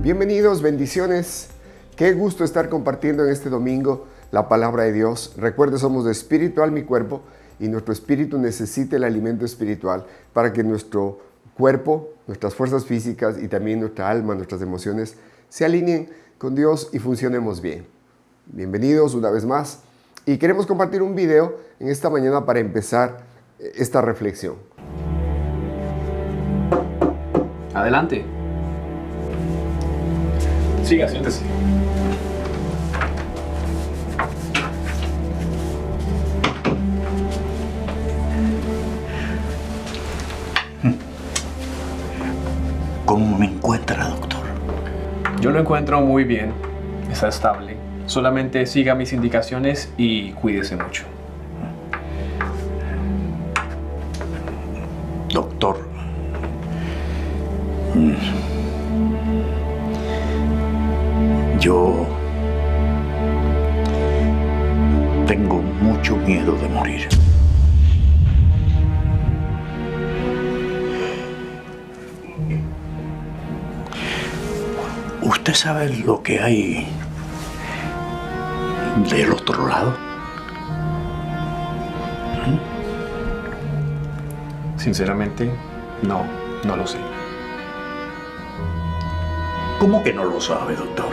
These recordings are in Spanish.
Bienvenidos, bendiciones. Qué gusto estar compartiendo en este domingo la palabra de Dios. Recuerde, somos de espíritu, alma y cuerpo, y nuestro espíritu necesita el alimento espiritual para que nuestro cuerpo, nuestras fuerzas físicas y también nuestra alma, nuestras emociones se alineen con Dios y funcionemos bien. Bienvenidos una vez más, y queremos compartir un video en esta mañana para empezar esta reflexión. Adelante. Siga, siéntese. ¿Cómo me encuentra, doctor? Yo lo encuentro muy bien. Está estable. Solamente siga mis indicaciones y cuídese mucho. Doctor, yo tengo mucho miedo de morir. ¿Usted sabe lo que hay del otro lado? Sinceramente, no lo sé. ¿Cómo que no lo sabe, doctor?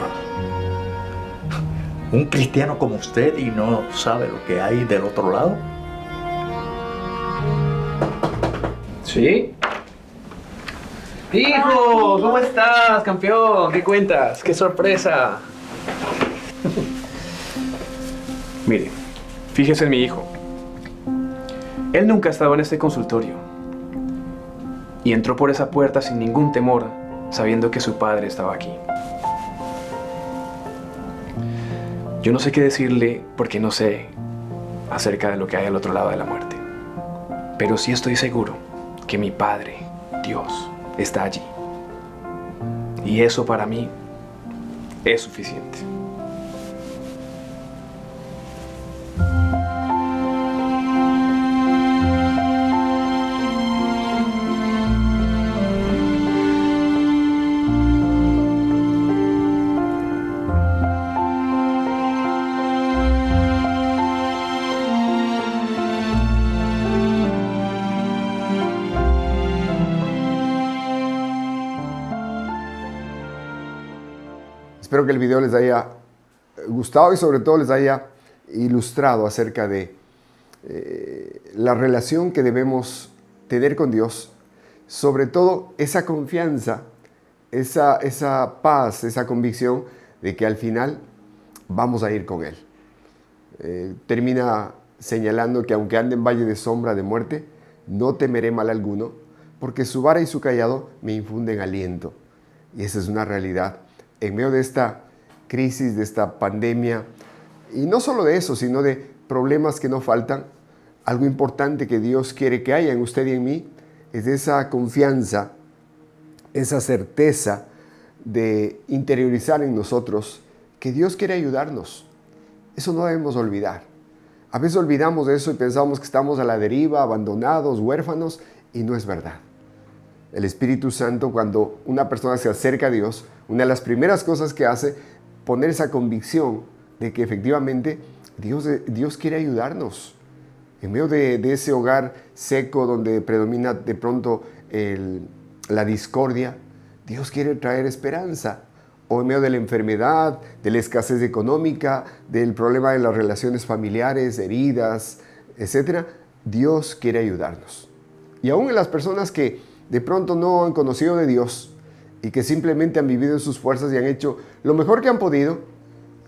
¿Un cristiano como usted y no sabe lo que hay del otro lado? ¿Sí? ¡Hijo! ¿Cómo estás, campeón? ¿Qué cuentas? ¡Qué sorpresa! Mire, fíjese en mi hijo. Él nunca ha estado en este consultorio. Y entró por esa puerta sin ningún temor, sabiendo que su padre estaba aquí. Yo no sé qué decirle porque no sé acerca de lo que hay al otro lado de la muerte. Pero sí estoy seguro que mi Padre, Dios, está allí. Y eso para mí es suficiente. Espero que el video les haya gustado y sobre todo les haya ilustrado acerca de la relación que debemos tener con Dios. Sobre todo esa confianza, esa paz, esa convicción de que al final vamos a ir con Él. Termina señalando que aunque ande en valle de sombra de muerte, no temeré mal alguno, porque su vara y su cayado me infunden aliento. Y esa es una realidad. En medio de esta crisis, de esta pandemia, y no solo de eso, sino de problemas que no faltan, algo importante que Dios quiere que haya en usted y en mí es esa confianza, esa certeza de interiorizar en nosotros que Dios quiere ayudarnos. Eso no debemos olvidar. A veces olvidamos de eso y pensamos que estamos a la deriva, abandonados, huérfanos, y no es verdad. El Espíritu Santo, cuando una persona se acerca a Dios, una de las primeras cosas que hace, poner esa convicción de que efectivamente Dios quiere ayudarnos. En medio de ese hogar seco donde predomina de pronto la discordia, Dios quiere traer esperanza. O en medio de la enfermedad, de la escasez económica, del problema de las relaciones familiares, heridas, etc., Dios quiere ayudarnos. Y aún en las personas que de pronto no han conocido de Dios y que simplemente han vivido en sus fuerzas y han hecho lo mejor que han podido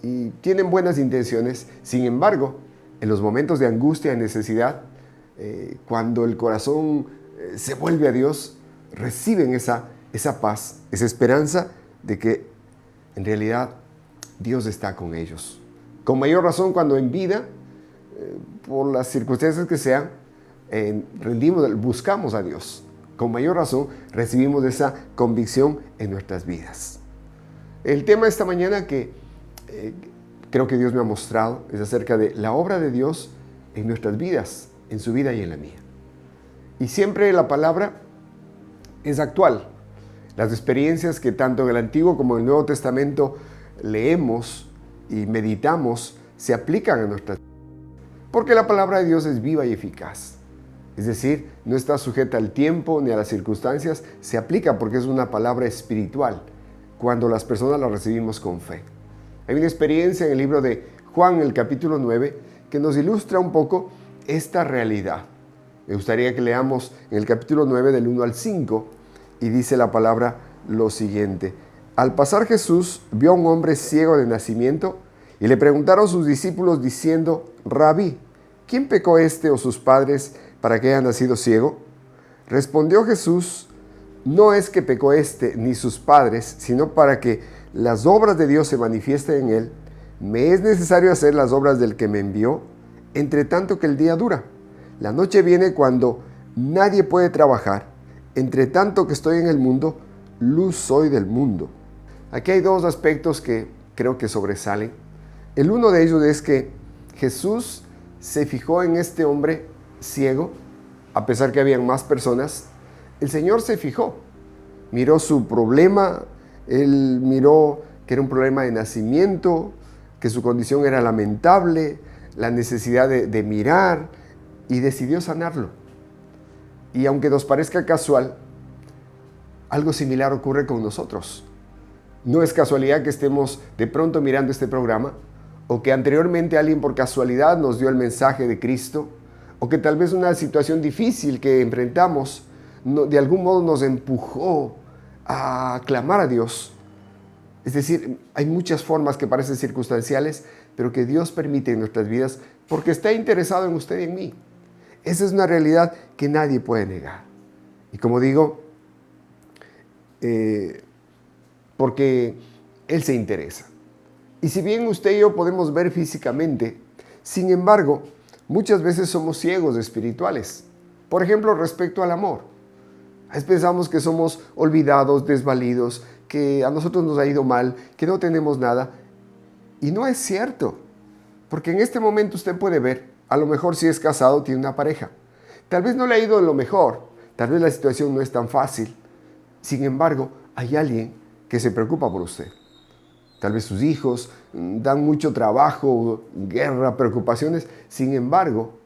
y tienen buenas intenciones, sin embargo, en los momentos de angustia y necesidad, cuando el corazón se vuelve a Dios, reciben esa paz, esa esperanza de que en realidad Dios está con ellos. Con mayor razón cuando en vida, por las circunstancias que sean, buscamos a Dios. Con mayor razón recibimos esa convicción en nuestras vidas. El tema de esta mañana que creo que Dios me ha mostrado es acerca de la obra de Dios en nuestras vidas, en su vida y en la mía. Y siempre la palabra es actual. Las experiencias que tanto en el Antiguo como en el Nuevo Testamento leemos y meditamos se aplican a nuestras vidas. Porque la palabra de Dios es viva y eficaz. Es decir, no está sujeta al tiempo ni a las circunstancias, se aplica porque es una palabra espiritual cuando las personas la recibimos con fe. Hay una experiencia en el libro de Juan, el capítulo 9, que nos ilustra un poco esta realidad. Me gustaría que leamos en el capítulo 9 del 1 al 5 y dice la palabra lo siguiente. Al pasar Jesús vio a un hombre ciego de nacimiento y le preguntaron sus discípulos diciendo, Rabí, ¿quién pecó este o sus padres para que haya nacido ciego? Respondió Jesús, no es que pecó este ni sus padres, sino para que las obras de Dios se manifiesten en él. Me es necesario hacer las obras del que me envió, entre tanto que el día dura. La noche viene cuando nadie puede trabajar. Entre tanto que estoy en el mundo, luz soy del mundo. Aquí hay dos aspectos que creo que sobresalen. El uno de ellos es que Jesús se fijó en este hombre ciego, a pesar que habían más personas. El Señor se fijó, miró su problema, Él miró que era un problema de nacimiento, que su condición era lamentable, la necesidad de mirar, y decidió sanarlo. Y aunque nos parezca casual, algo similar ocurre con nosotros. No es casualidad que estemos de pronto mirando este programa, o que anteriormente alguien por casualidad nos dio el mensaje de Cristo, o que tal vez una situación difícil que enfrentamos de algún modo nos empujó a clamar a Dios. Es decir, hay muchas formas que parecen circunstanciales, pero que Dios permite en nuestras vidas porque está interesado en usted y en mí. Esa es una realidad que nadie puede negar. Y como digo, porque Él se interesa. Y si bien usted y yo podemos ver físicamente, sin embargo, muchas veces somos ciegos espirituales. Por ejemplo, respecto al amor. A veces pensamos que somos olvidados, desvalidos, que a nosotros nos ha ido mal, que no tenemos nada. Y no es cierto. Porque en este momento usted puede ver, a lo mejor si es casado tiene una pareja. Tal vez no le ha ido lo mejor, tal vez la situación no es tan fácil. Sin embargo, hay alguien que se preocupa por usted. Tal vez sus hijos dan mucho trabajo, guerra, preocupaciones. Sin embargo,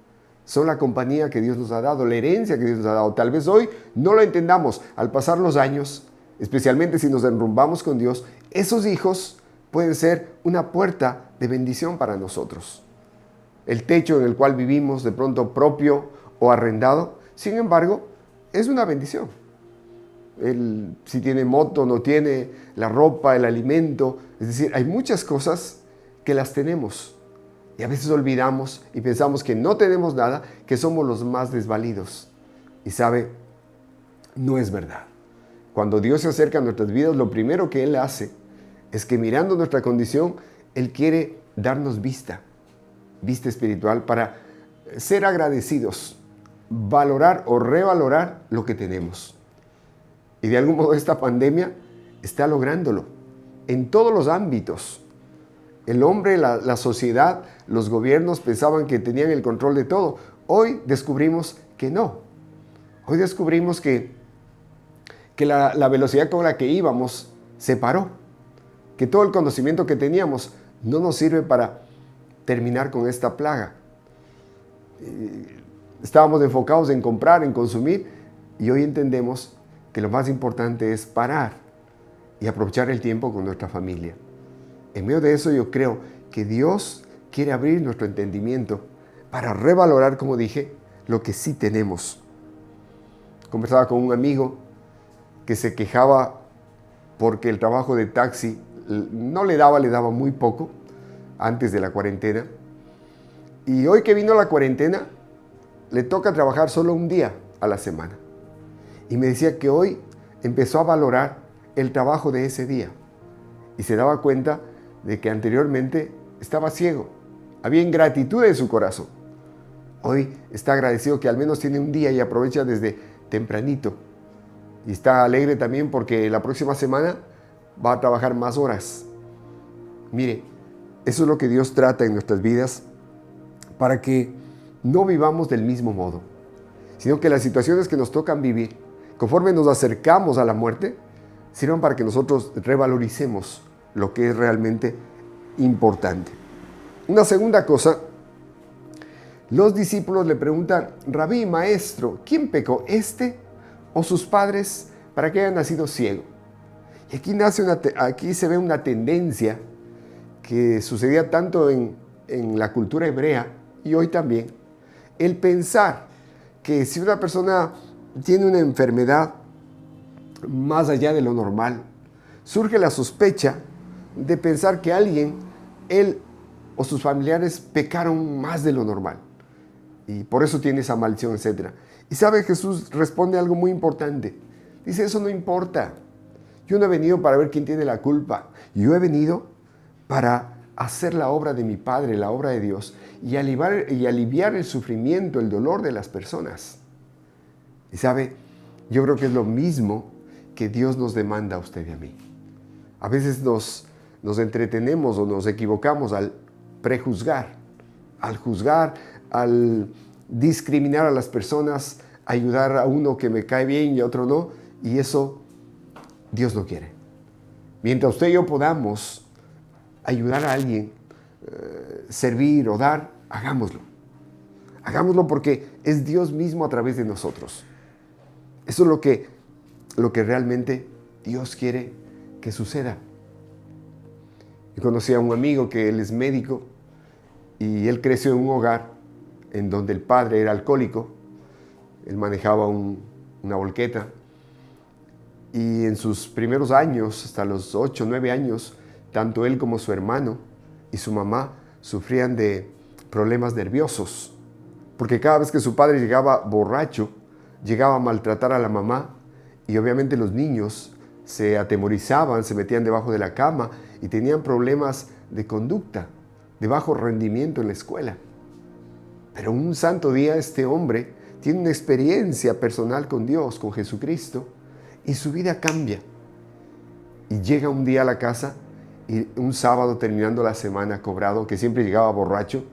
son la compañía que Dios nos ha dado, la herencia que Dios nos ha dado. Tal vez hoy no lo entendamos. Al pasar los años, especialmente si nos enrumbamos con Dios, esos hijos pueden ser una puerta de bendición para nosotros. El techo en el cual vivimos, de pronto propio o arrendado, sin embargo, es una bendición. Si tiene moto, no tiene, la ropa, el alimento. Es decir, hay muchas cosas que las tenemos. Y a veces olvidamos y pensamos que no tenemos nada, que somos los más desvalidos. Y sabe, no es verdad. Cuando Dios se acerca a nuestras vidas, lo primero que Él hace es que mirando nuestra condición, Él quiere darnos vista espiritual para ser agradecidos, valorar o revalorar lo que tenemos. Y de algún modo esta pandemia está lográndolo en todos los ámbitos. El hombre, la sociedad, los gobiernos pensaban que tenían el control de todo. Hoy descubrimos que no. Hoy descubrimos que la velocidad con la que íbamos se paró. Que todo el conocimiento que teníamos no nos sirve para terminar con esta plaga. Estábamos enfocados en comprar, en consumir, y hoy entendemos que lo más importante es parar y aprovechar el tiempo con nuestra familia. En medio de eso yo creo que Dios quiere abrir nuestro entendimiento para revalorar, como dije, lo que sí tenemos. Conversaba con un amigo que se quejaba porque el trabajo de taxi no le daba muy poco antes de la cuarentena. Y hoy que vino la cuarentena, le toca trabajar solo un día a la semana. Y me decía que hoy empezó a valorar el trabajo de ese día. Y se daba cuenta de que anteriormente estaba ciego. Había ingratitud en su corazón. Hoy está agradecido que al menos tiene un día y aprovecha desde tempranito. Y está alegre también porque la próxima semana va a trabajar más horas. Mire, eso es lo que Dios trata en nuestras vidas para que no vivamos del mismo modo, sino que las situaciones que nos tocan vivir, conforme nos acercamos a la muerte, sirvan para que nosotros revaloricemos lo que es realmente importante. Una segunda cosa, los discípulos le preguntan: Rabí, maestro, ¿quién pecó, este o sus padres, para que haya nacido ciego? Y aquí se ve una tendencia que sucedía tanto en la cultura hebrea y hoy también. El pensar que si una persona tiene una enfermedad más allá de lo normal, surge la sospecha de pensar que alguien, él o sus familiares, pecaron más de lo normal. Y por eso tiene esa maldición, etc. Y sabe, Jesús responde algo muy importante. Dice: eso no importa. Yo no he venido para ver quién tiene la culpa. Yo he venido para hacer la obra de mi Padre, la obra de Dios, y aliviar el sufrimiento, el dolor de las personas. Y sabe, yo creo que es lo mismo que Dios nos demanda a usted y a mí. A veces nos entretenemos o nos equivocamos al prejuzgar, al juzgar, al discriminar a las personas, ayudar a uno que me cae bien y a otro no, y eso Dios no quiere. Mientras usted y yo podamos ayudar a alguien, servir o dar, hagámoslo. Hagámoslo porque es Dios mismo a través de nosotros. Eso es lo que realmente Dios quiere que suceda. Yo conocí a un amigo que él es médico y él creció en un hogar en donde el padre era alcohólico. Él manejaba una volqueta y en sus primeros años, hasta los 8 o 9 años, tanto él como su hermano y su mamá sufrían de problemas nerviosos, porque cada vez que su padre llegaba borracho, llegaba a maltratar a la mamá, y obviamente los niños se atemorizaban, se metían debajo de la cama y tenían problemas de conducta, de bajo rendimiento en la escuela. Pero un santo día este hombre tiene una experiencia personal con Dios, con Jesucristo, y su vida cambia. Y llega un día a la casa, y un sábado terminando la semana cobrado, que siempre llegaba borracho,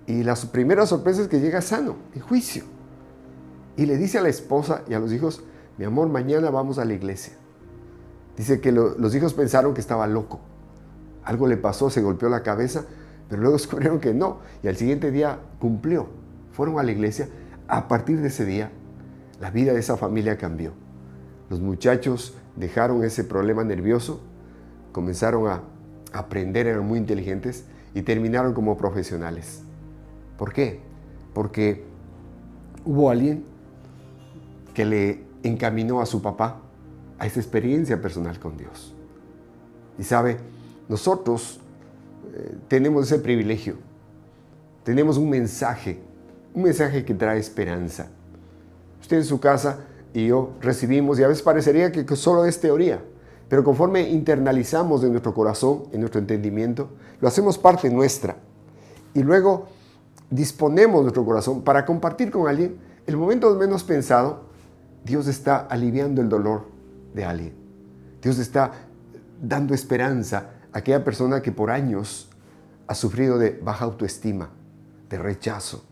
y la primera sorpresa es que llega sano, en juicio. Y le dice a la esposa y a los hijos: mi amor, mañana vamos a la iglesia. Dice que los hijos pensaron que estaba loco. Algo le pasó, se golpeó la cabeza, pero luego descubrieron que no. Y al siguiente día cumplió. Fueron a la iglesia. A partir de ese día, la vida de esa familia cambió. Los muchachos dejaron ese problema nervioso, comenzaron a aprender, eran muy inteligentes y terminaron como profesionales. ¿Por qué? Porque hubo alguien que le encaminó a su papá a esa experiencia personal con Dios. Y sabe, nosotros tenemos ese privilegio. Tenemos un mensaje que trae esperanza. Usted en su casa y yo recibimos, y a veces parecería que solo es teoría, pero conforme internalizamos en nuestro corazón, en nuestro entendimiento, lo hacemos parte nuestra. Y luego disponemos nuestro corazón para compartir con alguien. El momento menos pensado, Dios está aliviando el dolor de alguien. Dios está dando esperanza a aquella persona que por años ha sufrido de baja autoestima, de rechazo,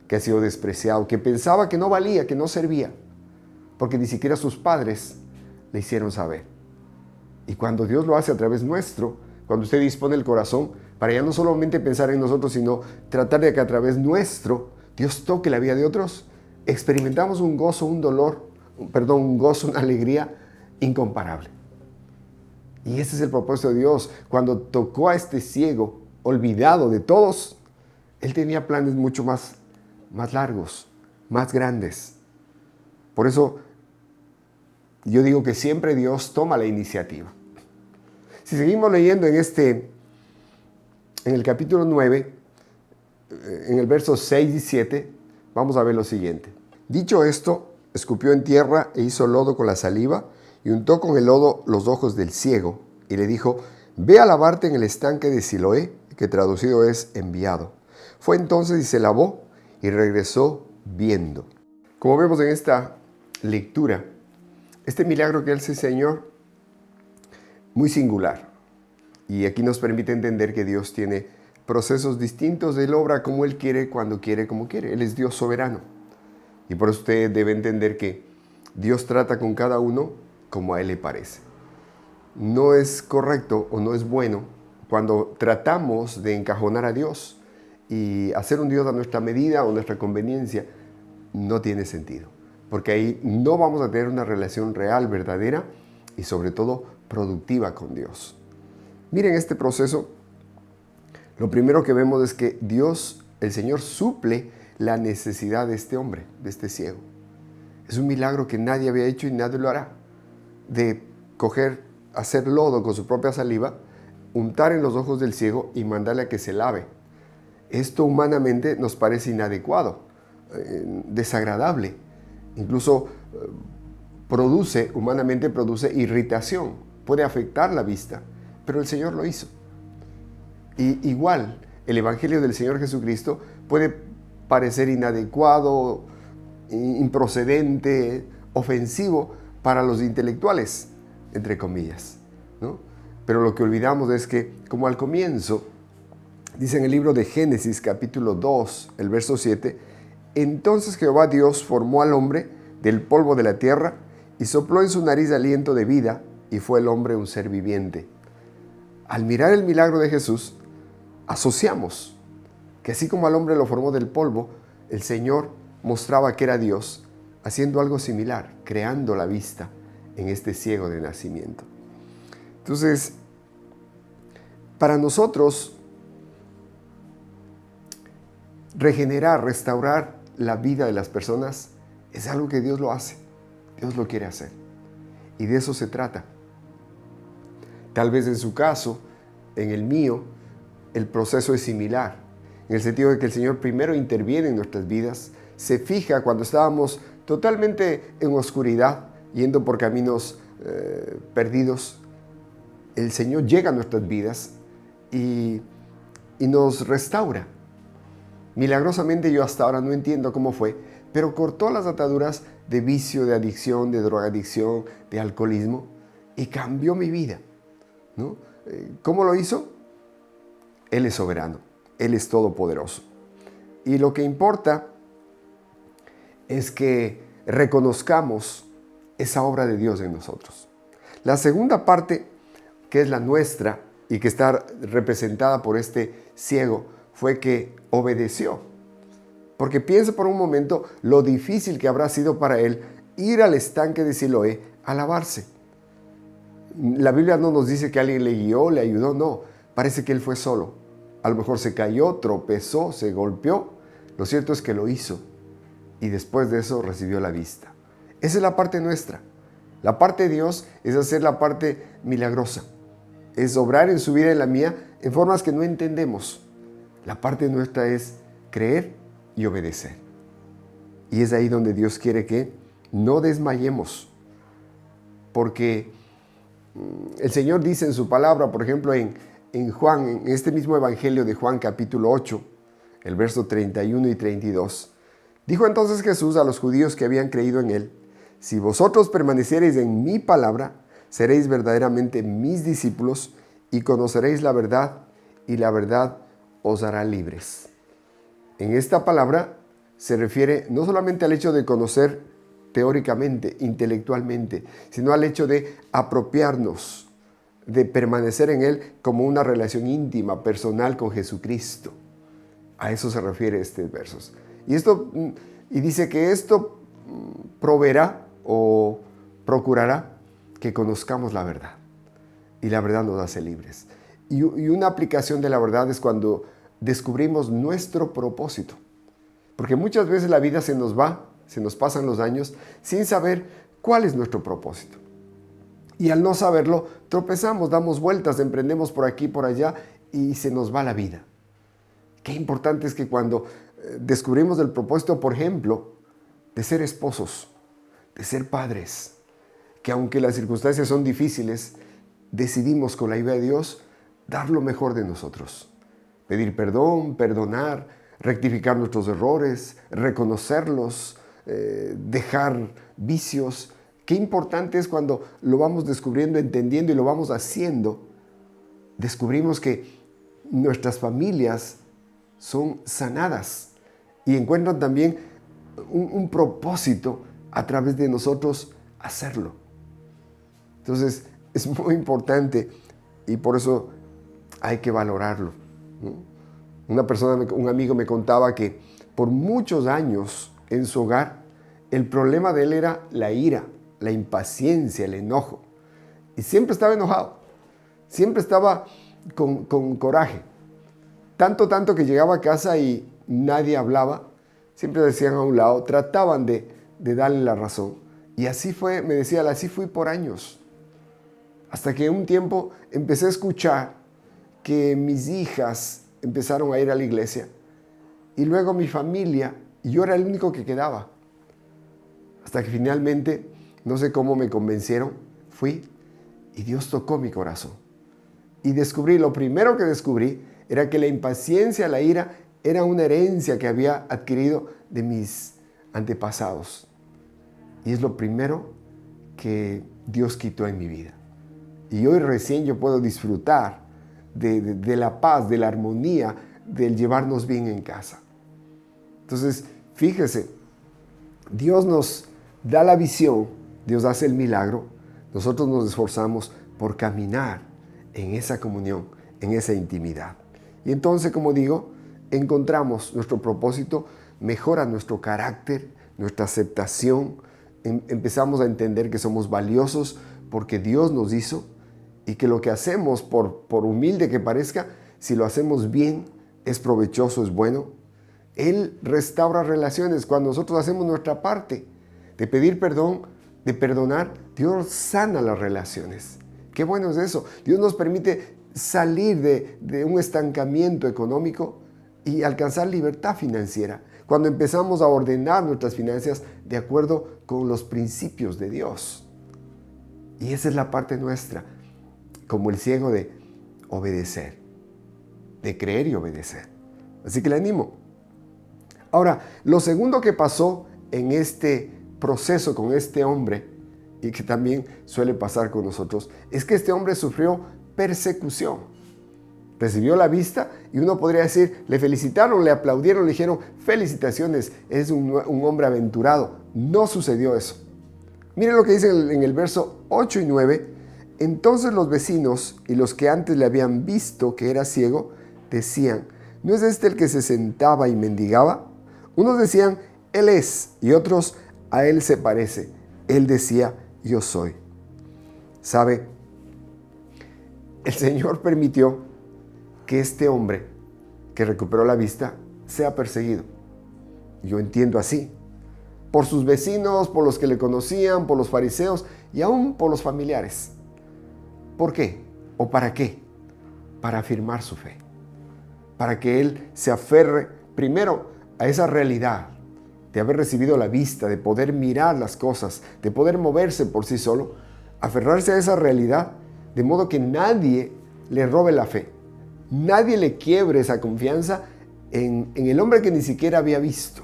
que ha sido despreciado, que pensaba que no valía, que no servía, porque ni siquiera sus padres le hicieron saber. Y cuando Dios lo hace a través nuestro, cuando usted dispone el corazón para ya no solamente pensar en nosotros, sino tratar de que a través nuestro Dios toque la vida de otros, experimentamos un gozo, una alegría incomparable. Y ese es el propósito de Dios. Cuando tocó a este ciego, olvidado de todos, Él tenía planes mucho más largos, más grandes. Por eso yo digo que siempre Dios toma la iniciativa. Si seguimos leyendo en el capítulo 9, en el verso 6 y 7, vamos a ver lo siguiente. Dicho esto, escupió en tierra e hizo lodo con la saliva y untó con el lodo los ojos del ciego y le dijo: ve a lavarte en el estanque de Siloé, que traducido es enviado. Fue entonces y se lavó y regresó viendo. Como vemos en esta lectura, este milagro que hace el Señor, muy singular. Y aquí nos permite entender que Dios tiene procesos distintos. Él obra como Él quiere, cuando quiere, como quiere. Él es Dios soberano. Y por eso usted debe entender que Dios trata con cada uno como a Él le parece. no es correcto o no es bueno cuando tratamos de encajonar a Dios y hacer un Dios a nuestra medida o nuestra conveniencia. No tiene sentido, porque ahí no vamos a tener una relación real, verdadera y sobre todo productiva con Dios. Miren este proceso. Lo primero que vemos es que Dios, el Señor, suple la necesidad de este hombre, de este ciego. Es un milagro que nadie había hecho y nadie lo hará. De hacer lodo con su propia saliva, untar en los ojos del ciego y mandarle a que se lave. Esto humanamente nos parece inadecuado, desagradable. Incluso humanamente produce irritación, puede afectar la vista, pero el Señor lo hizo. Y igual, el Evangelio del Señor Jesucristo puede parecer inadecuado, improcedente, ofensivo para los intelectuales, entre comillas, ¿no? Pero lo que olvidamos es que, como al comienzo, dice en el libro de Génesis, capítulo 2, el verso 7, entonces Jehová Dios formó al hombre del polvo de la tierra y sopló en su nariz aliento de vida, y fue el hombre un ser viviente. Al mirar el milagro de Jesús, asociamos que así como al hombre lo formó del polvo, el Señor mostraba que era Dios, haciendo algo similar, creando la vista en este ciego de nacimiento. Entonces, para nosotros, regenerar, restaurar la vida de las personas es algo que Dios lo hace, Dios lo quiere hacer. Y de eso se trata. Tal vez en su caso, en el mío, el proceso es similar, en el sentido de que el Señor primero interviene en nuestras vidas, se fija cuando estábamos totalmente en oscuridad, yendo por caminos perdidos. El Señor llega a nuestras vidas y nos restaura. Milagrosamente, yo hasta ahora no entiendo cómo fue, pero cortó las ataduras de vicio, de adicción, de drogadicción, de alcoholismo, y cambió mi vida, ¿no? ¿Cómo lo hizo? Él es soberano, Él es todopoderoso. Y lo que importa es que reconozcamos esa obra de Dios en nosotros. La segunda parte, que es la nuestra y que está representada por este ciego, fue que obedeció. Porque piensa por un momento lo difícil que habrá sido para él ir al estanque de Siloé a lavarse. La Biblia no nos dice que alguien le guió, le ayudó, no. Parece que él fue solo. A lo mejor se cayó, tropezó, se golpeó. Lo cierto es que lo hizo. Y después de eso recibió la vista. Esa es la parte nuestra. La parte de Dios es hacer la parte milagrosa. Es obrar en su vida y en la mía en formas que no entendemos. La parte nuestra es creer y obedecer. Y es ahí donde Dios quiere que no desmayemos. Porque el Señor dice en su palabra, por ejemplo, en Juan, en este mismo Evangelio de Juan capítulo 8, el verso 31 y 32, dijo entonces Jesús a los judíos que habían creído en Él: si vosotros permaneciereis en mi palabra, seréis verdaderamente mis discípulos y conoceréis la verdad, y la verdad os hará libres. En esta palabra se refiere no solamente al hecho de conocer teóricamente, intelectualmente, sino al hecho de apropiarnos, de permanecer en Él como una relación íntima, personal con Jesucristo. A eso se refiere estos versos. Y dice que esto proveerá o procurará que conozcamos la verdad. Y la verdad nos hace libres. Y una aplicación de la verdad es cuando descubrimos nuestro propósito. Porque muchas veces la vida se nos va, se nos pasan los años sin saber cuál es nuestro propósito. Y al no saberlo, tropezamos, damos vueltas, emprendemos por aquí, por allá y se nos va la vida. Qué importante es que cuando descubrimos el propósito, por ejemplo, de ser esposos, de ser padres, que aunque las circunstancias son difíciles, decidimos con la ayuda de Dios dar lo mejor de nosotros. Pedir perdón, perdonar, rectificar nuestros errores, reconocerlos, dejar vicios. Qué importante es cuando lo vamos descubriendo, entendiendo y lo vamos haciendo. Descubrimos que nuestras familias son sanadas y encuentran también un propósito a través de nosotros hacerlo. Entonces, es muy importante y por eso hay que valorarlo, ¿no? Un amigo me contaba que por muchos años en su hogar el problema de él era la ira, la impaciencia, el enojo. Y siempre estaba enojado, siempre estaba con coraje. Tanto que llegaba a casa y nadie hablaba, siempre decían a un lado, trataban de darle la razón. Y así fue, me decía, así fui por años. Hasta que un tiempo empecé a escuchar que mis hijas empezaron a ir a la iglesia y luego mi familia, y yo era el único que quedaba. Hasta que finalmente, no sé cómo me convencieron, fui y Dios tocó mi corazón. Y lo primero que descubrí era que la impaciencia, la ira, era una herencia que había adquirido de mis antepasados. Y es lo primero que Dios quitó en mi vida. Y hoy recién yo puedo disfrutar de la paz, de la armonía, del llevarnos bien en casa. Entonces, fíjese, Dios nos da la visión, Dios hace el milagro, nosotros nos esforzamos por caminar en esa comunión, en esa intimidad. Y entonces, como digo, encontramos nuestro propósito, mejora nuestro carácter, nuestra aceptación, empezamos a entender que somos valiosos porque Dios nos hizo y que lo que hacemos, por humilde que parezca, si lo hacemos bien, es provechoso, es bueno. Él restaura relaciones cuando nosotros hacemos nuestra parte de pedir perdón, de perdonar. Dios sana las relaciones. Qué bueno es eso. Dios nos permite salir de un estancamiento económico y alcanzar libertad financiera cuando empezamos a ordenar nuestras finanzas de acuerdo con los principios de Dios. Y esa es la parte nuestra, como el ciego, de obedecer, de creer y obedecer. Así que le animo. Ahora, lo segundo que pasó en este proceso con este hombre, y que también suele pasar con nosotros, es que este hombre sufrió persecución. Recibió la vista y uno podría decir, le felicitaron, le aplaudieron, le dijeron, felicitaciones, es un hombre aventurado. No sucedió eso. Miren lo que dice en el verso 8 y 9. Entonces los vecinos y los que antes le habían visto que era ciego, decían, ¿no es este el que se sentaba y mendigaba? Unos decían, él es, y otros, a él se parece. Él decía, yo soy. ¿Sabe? El Señor permitió que este hombre que recuperó la vista sea perseguido. Yo entiendo así. Por sus vecinos, por los que le conocían, por los fariseos y aún por los familiares. ¿Por qué? ¿O para qué? Para afirmar su fe. Para que él se aferre primero a esa realidad de haber recibido la vista, de poder mirar las cosas, de poder moverse por sí solo, aferrarse a esa realidad de modo que nadie le robe la fe. Nadie le quiebre esa confianza en el hombre que ni siquiera había visto,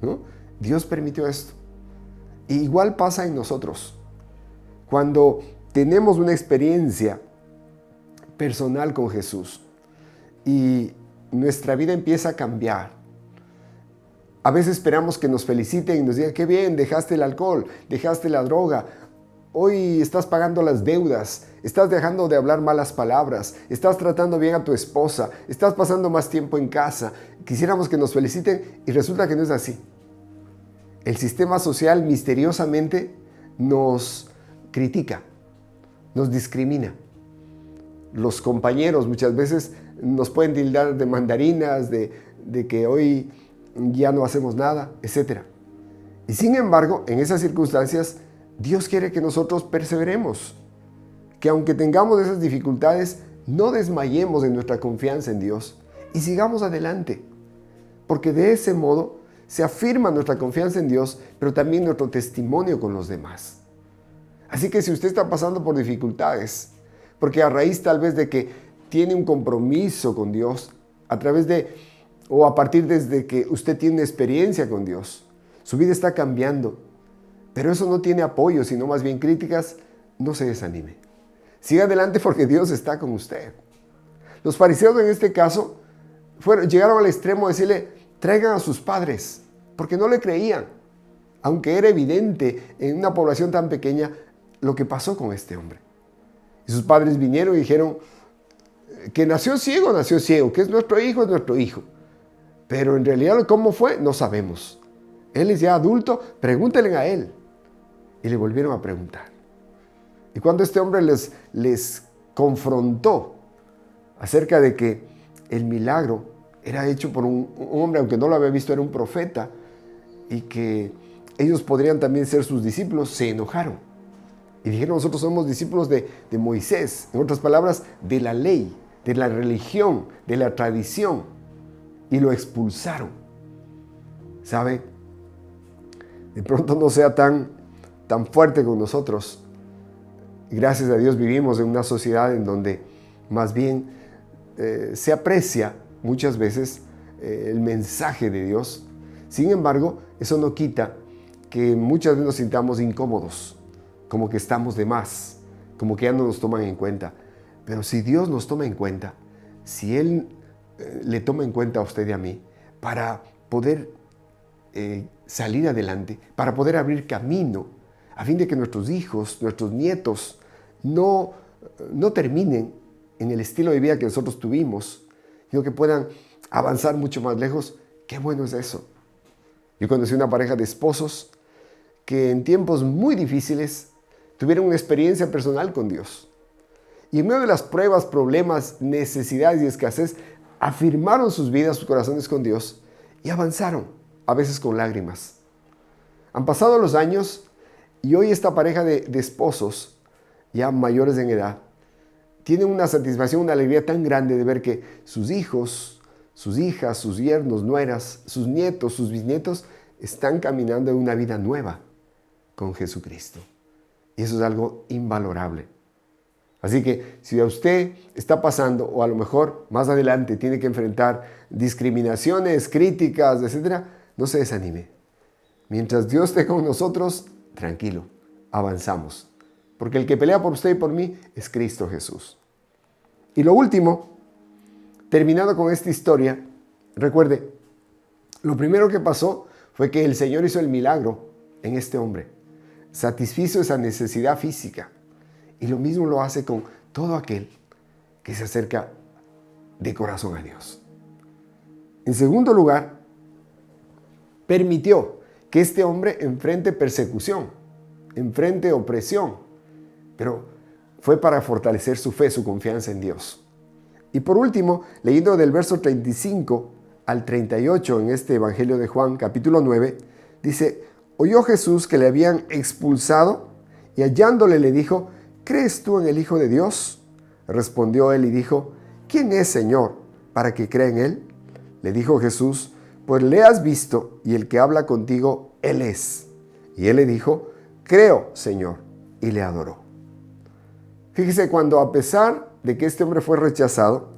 ¿no? Dios permitió esto. Y igual pasa en nosotros. Cuando tenemos una experiencia personal con Jesús y nuestra vida empieza a cambiar, a veces esperamos que nos feliciten y nos digan, qué bien, dejaste el alcohol, dejaste la droga, hoy estás pagando las deudas, estás dejando de hablar malas palabras, estás tratando bien a tu esposa, estás pasando más tiempo en casa. Quisiéramos que nos feliciten y resulta que no es así. El sistema social misteriosamente nos critica, nos discrimina. Los compañeros muchas veces nos pueden tildar de mandarinas, de que hoy ya no hacemos nada, etc. Y sin embargo, en esas circunstancias, Dios quiere que nosotros perseveremos, que aunque tengamos esas dificultades, no desmayemos en nuestra confianza en Dios y sigamos adelante, porque de ese modo se afirma nuestra confianza en Dios, pero también nuestro testimonio con los demás. Así que si usted está pasando por dificultades, porque a raíz tal vez de que tiene un compromiso con Dios, a través de, o a partir desde que usted tiene una experiencia con Dios, su vida está cambiando, pero eso no tiene apoyo, sino más bien críticas, no se desanime. Siga adelante porque Dios está con usted. Los fariseos en este caso llegaron al extremo de decirle, traigan a sus padres, porque no le creían, aunque era evidente en una población tan pequeña lo que pasó con este hombre. Y sus padres vinieron y dijeron que nació ciego, que es nuestro hijo. Pero en realidad cómo fue, no sabemos. Él es ya adulto, pregúntenle a él. Y le volvieron a preguntar. Y cuando este hombre les confrontó acerca de que el milagro era hecho por un hombre, aunque no lo había visto, era un profeta, y que ellos podrían también ser sus discípulos, se enojaron. Y dijeron, nosotros somos discípulos de Moisés, en otras palabras, de la ley, de la religión, de la tradición. Y lo expulsaron. ¿Sabe? De pronto no sea tan fuerte con nosotros. Gracias a Dios vivimos en una sociedad en donde más bien se aprecia muchas veces el mensaje de Dios. Sin embargo, eso no quita que muchas veces nos sintamos incómodos, como que estamos de más, como que ya no nos toman en cuenta. Pero si Dios nos toma en cuenta, si Él le toma en cuenta a usted y a mí, para poder salir adelante, para poder abrir camino, a fin de que nuestros hijos, nuestros nietos, no terminen en el estilo de vida que nosotros tuvimos, sino que puedan avanzar mucho más lejos. Qué bueno es eso. Yo conocí una pareja de esposos que en tiempos muy difíciles tuvieron una experiencia personal con Dios. Y en medio de las pruebas, problemas, necesidades y escasez, afirmaron sus vidas, sus corazones con Dios y avanzaron, a veces con lágrimas. Han pasado los años y hoy esta pareja de esposos, ya mayores en edad, tienen una satisfacción, una alegría tan grande de ver que sus hijos, sus hijas, sus yernos, nueras, sus nietos, sus bisnietos están caminando en una vida nueva con Jesucristo. Y eso es algo invalorable. Así que si a usted está pasando, o a lo mejor más adelante tiene que enfrentar discriminaciones, críticas, etc., no se desanime. Mientras Dios esté con nosotros, tranquilo, avanzamos. Porque el que pelea por usted y por mí es Cristo Jesús. Y lo último, terminando con esta historia, recuerde, lo primero que pasó fue que el Señor hizo el milagro en este hombre. Satisfizo esa necesidad física. Y lo mismo lo hace con todo aquel que se acerca de corazón a Dios. En segundo lugar, permitió que este hombre enfrente persecución, enfrente opresión, pero fue para fortalecer su fe, su confianza en Dios. Y por último, leyendo del verso 35 al 38 en este Evangelio de Juan, capítulo 9, dice, oyó Jesús que le habían expulsado y hallándole le dijo, ¿crees tú en el Hijo de Dios? Respondió él y dijo, ¿quién es, Señor, para que crea en él? Le dijo Jesús, pues le has visto y el que habla contigo, él es. Y él le dijo, creo, Señor, y le adoró. Fíjese, cuando a pesar de que este hombre fue rechazado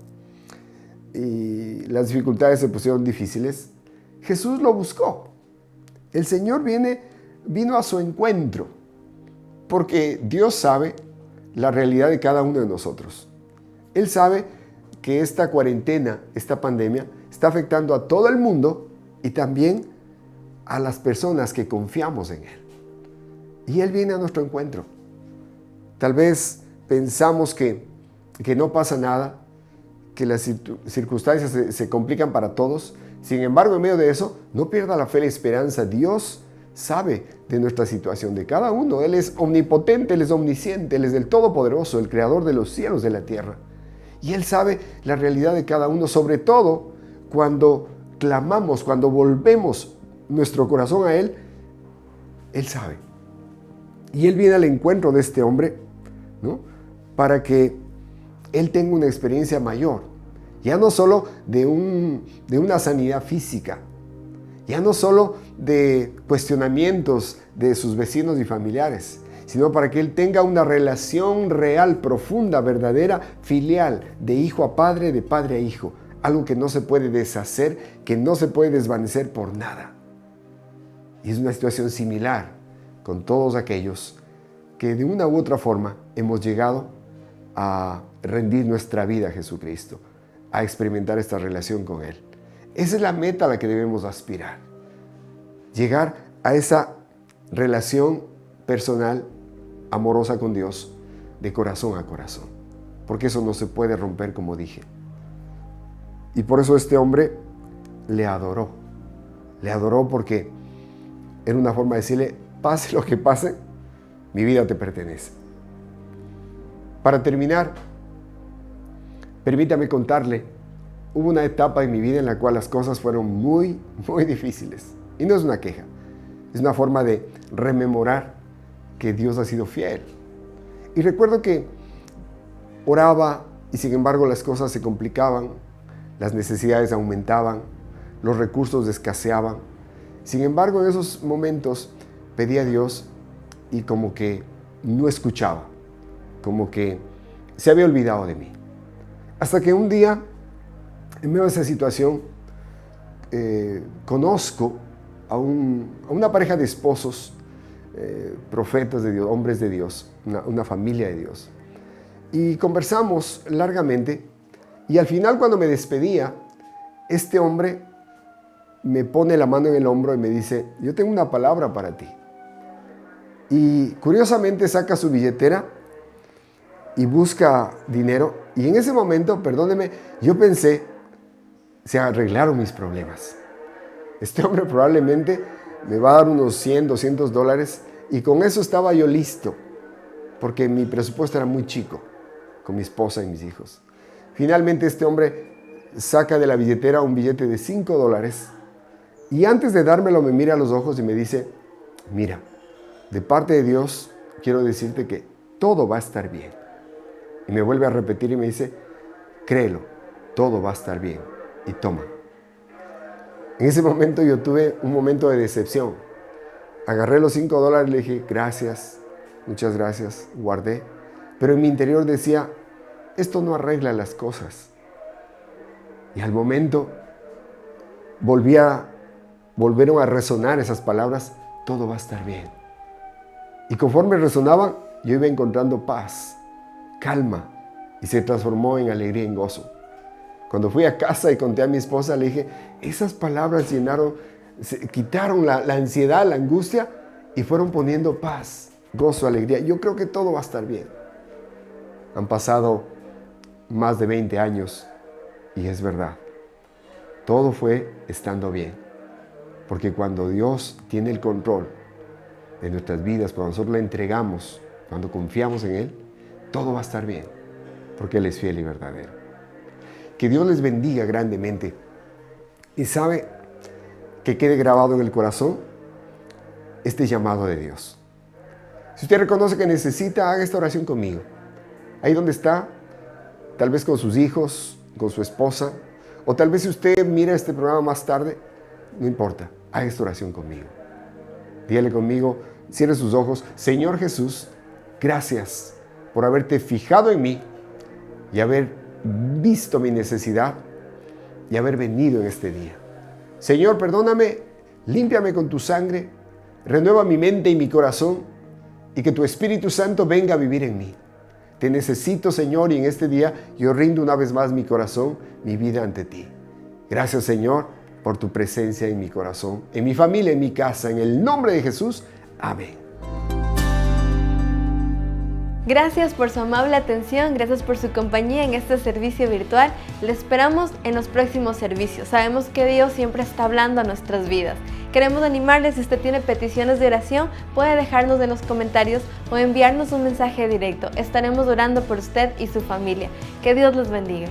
y las dificultades se pusieron difíciles, Jesús lo buscó. El Señor vino a su encuentro, porque Dios sabe la realidad de cada uno de nosotros. Él sabe que esta cuarentena, esta pandemia, está afectando a todo el mundo y también a las personas que confiamos en Él. Y Él viene a nuestro encuentro. Tal vez pensamos que no pasa nada, que las circunstancias se complican para todos. Sin embargo, en medio de eso, no pierda la fe y la esperanza. Dios sabe de nuestra situación, de cada uno. Él es omnipotente, Él es omnisciente, Él es el Todopoderoso, el Creador de los cielos y de la tierra. Y Él sabe la realidad de cada uno, sobre todo cuando clamamos, cuando volvemos nuestro corazón a Él. Él sabe. Y Él viene al encuentro de este hombre, ¿no?, para que él tenga una experiencia mayor. Ya no solo de una sanidad física, ya no solo de cuestionamientos de sus vecinos y familiares, sino para que él tenga una relación real, profunda, verdadera, filial, de hijo a padre, de padre a hijo. Algo que no se puede deshacer, que no se puede desvanecer por nada. Y es una situación similar con todos aquellos que de una u otra forma hemos llegado a rendir nuestra vida a Jesucristo, a experimentar esta relación con Él. Esa es la meta a la que debemos aspirar. Llegar a esa relación personal, amorosa con Dios, de corazón a corazón, porque eso no se puede romper, como dije. Y por eso este hombre le adoró porque era una forma de decirle, pase lo que pase, mi vida te pertenece. Para terminar, permítame contarle, hubo una etapa en mi vida en la cual las cosas fueron muy, muy difíciles. Y no es una queja, es una forma de rememorar que Dios ha sido fiel. Y recuerdo que oraba y sin embargo las cosas se complicaban, las necesidades aumentaban, los recursos escaseaban. Sin embargo, en esos momentos pedía a Dios y como que no escuchaba, como que se había olvidado de mí. Hasta que un día, en medio de esa situación, conozco a una pareja de esposos, profetas de Dios, hombres de Dios, una familia de Dios. Y conversamos largamente y al final, cuando me despedía, este hombre me pone la mano en el hombro y me dice, yo tengo una palabra para ti. Y curiosamente saca su billetera y busca dinero. Y en ese momento, perdóneme, yo pensé, se arreglaron mis problemas. Este hombre probablemente me va a dar unos 100, 200 dólares y con eso estaba yo listo, porque mi presupuesto era muy chico, con mi esposa y mis hijos. Finalmente este hombre saca de la billetera un billete de 5 dólares y antes de dármelo me mira a los ojos y me dice, mira, de parte de Dios quiero decirte que todo va a estar bien. Y me vuelve a repetir y me dice, créelo, todo va a estar bien y toma. En ese momento yo tuve un momento de decepción. Agarré los 5 dólares y le dije, gracias, muchas gracias, guardé. Pero en mi interior decía, esto no arregla las cosas. Y al momento volvieron a resonar esas palabras, todo va a estar bien. Y conforme resonaban, yo iba encontrando paz, calma, y se transformó en alegría, en gozo. Cuando fui a casa y conté a mi esposa, le dije, esas palabras quitaron la ansiedad, la angustia, y fueron poniendo paz, gozo, alegría. Yo creo que todo va a estar bien. Han pasado más de 20 años y es verdad, todo fue estando bien, porque cuando Dios tiene el control de nuestras vidas, cuando nosotros le entregamos, cuando confiamos en Él, todo va a estar bien, porque Él es fiel y verdadero. Que Dios les bendiga grandemente y sabe que quede grabado en el corazón este llamado de Dios. Si usted reconoce que necesita, haga esta oración conmigo. Ahí donde está, tal vez con sus hijos, con su esposa, o tal vez si usted mira este programa más tarde, no importa, haga esta oración conmigo. Dígale conmigo, cierre sus ojos. Señor Jesús, gracias por haberte fijado en mí y haber visto mi necesidad y haber venido en este día. Señor, perdóname, límpiame con tu sangre, renueva mi mente y mi corazón y que tu Espíritu Santo venga a vivir en mí. Te necesito, Señor, y en este día yo rindo una vez más mi corazón, mi vida ante ti. Gracias, Señor, por tu presencia en mi corazón, en mi familia, en mi casa. En el nombre de Jesús, amén. Gracias por su amable atención, gracias por su compañía en este servicio virtual. Le esperamos en los próximos servicios. Sabemos que Dios siempre está hablando a nuestras vidas. Queremos animarles, si usted tiene peticiones de oración, puede dejarnos en los comentarios o enviarnos un mensaje directo. Estaremos orando por usted y su familia. Que Dios los bendiga.